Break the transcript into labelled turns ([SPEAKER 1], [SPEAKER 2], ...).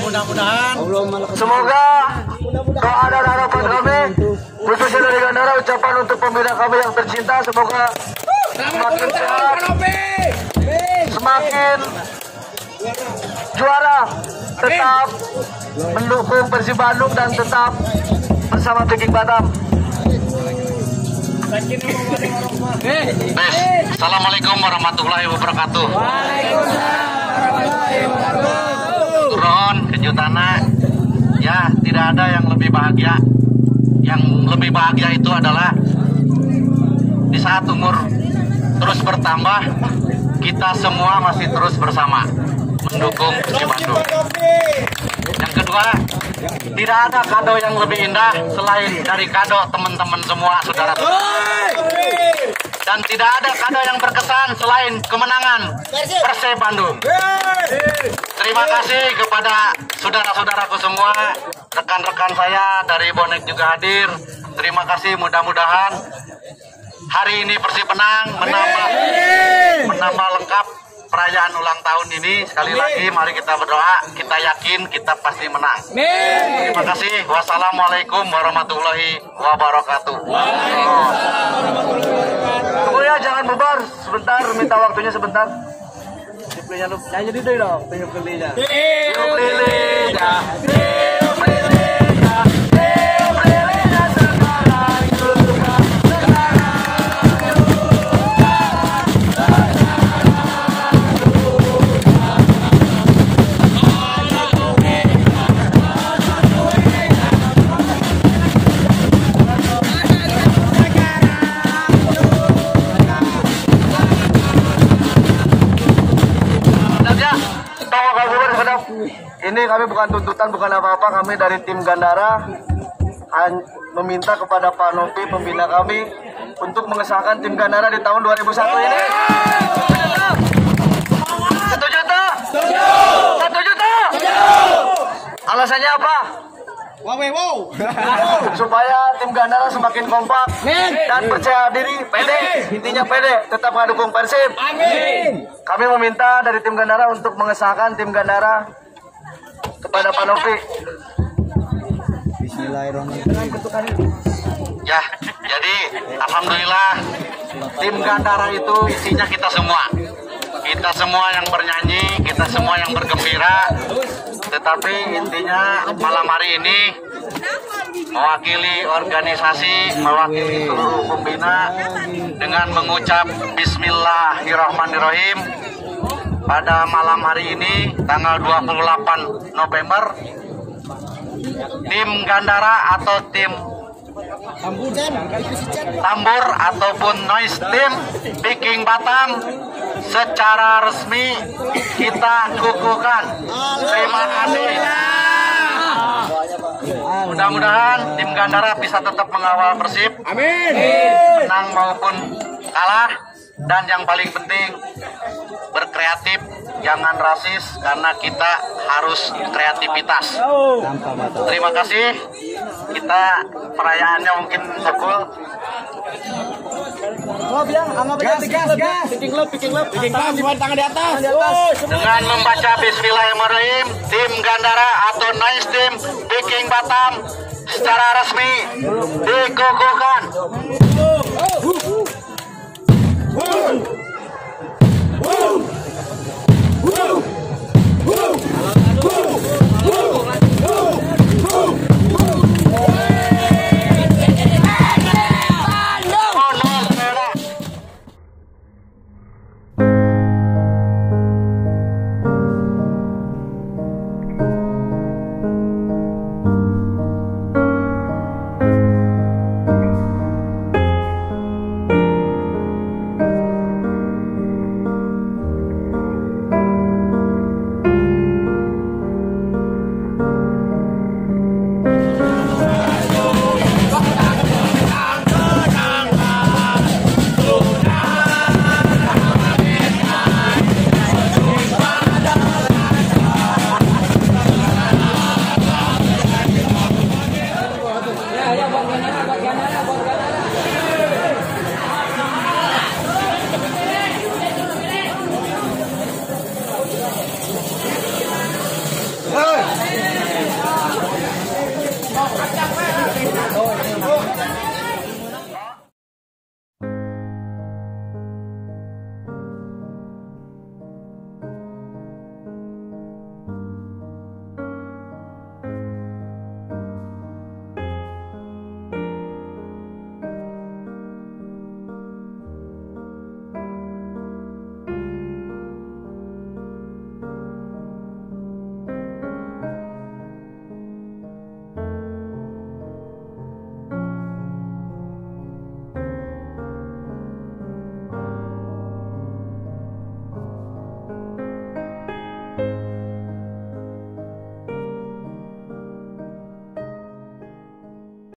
[SPEAKER 1] Mudah-mudahan semoga doa dan harapan kami khususnya dari Gandara, ucapan untuk pembina kami yang tercinta, semoga semakin sehat, semakin juara, tetap mendukung Persib Bandung dan tetap bersama Viking Batam.
[SPEAKER 2] Assalamualaikum warahmatullahi wabarakatuh. Turun kejutannya, ya tidak ada yang lebih bahagia. Yang lebih bahagia itu adalah di saat umur terus bertambah, kita semua masih terus bersama mendukung Persib Bandung. Yang kedua, tidak ada kado yang lebih indah selain dari kado teman-teman semua, saudara. Dan tidak ada kado yang berkesan selain kemenangan Persib Bandung. Terima kasih kepada saudara-saudaraku semua, rekan-rekan saya dari Bonek juga hadir. Terima kasih, mudah-mudahan hari ini Persib menang, menambah lengkap perayaan ulang tahun ini. Sekali lagi mari kita berdoa, kita yakin kita pasti menang. Terima kasih. Wassalamualaikum warahmatullahi wabarakatuh.
[SPEAKER 1] Tunggu ya, jangan bubar sebentar, minta waktunya sebentar. Nyanyi dulu dong, tiup lilinya. Tiup lilinya. Ini kami bukan tuntutan, bukan apa-apa. Kami dari tim Gandara meminta kepada Pak Nopi, pembina kami, untuk mengesahkan tim Gandara di tahun 2001 ini. Setuju tuh? Setuju tuh? Alasannya apa?
[SPEAKER 3] Wow.
[SPEAKER 1] Supaya tim Gandara semakin kompak dan percaya diri, pede. Intinya pede, tetap mendukung Persib.
[SPEAKER 3] Amin.
[SPEAKER 1] Kami meminta dari tim Gandara untuk mengesahkan tim Gandara kepada Pak Nopi.
[SPEAKER 3] Bismillahirrahmanirrahim.
[SPEAKER 2] Ya, jadi alhamdulillah tim Gandara itu isinya kita semua. Kita semua yang bernyanyi, kita semua yang bergembira. Tetapi intinya malam hari ini mewakili organisasi, mewakili seluruh pembina dengan mengucap Bismillahirrahmanirrahim. Pada malam hari ini tanggal 28 November, tim Gandara atau tim Tambur ataupun Noise Team Viking Batam secara resmi kita kukuhkan. Terima kasih. Mudah-mudahan tim Gandara bisa tetap mengawal Persib, menang maupun kalah, dan yang paling penting berkreatif, jangan rasis, karena kita harus kreativitas. Terima kasih. Kita perayaannya mungkin sekul. Dengan membaca Bismillahirrahmanirrahim, tim Gandara atau Nice Team Viking Batam secara resmi dikukuhkan.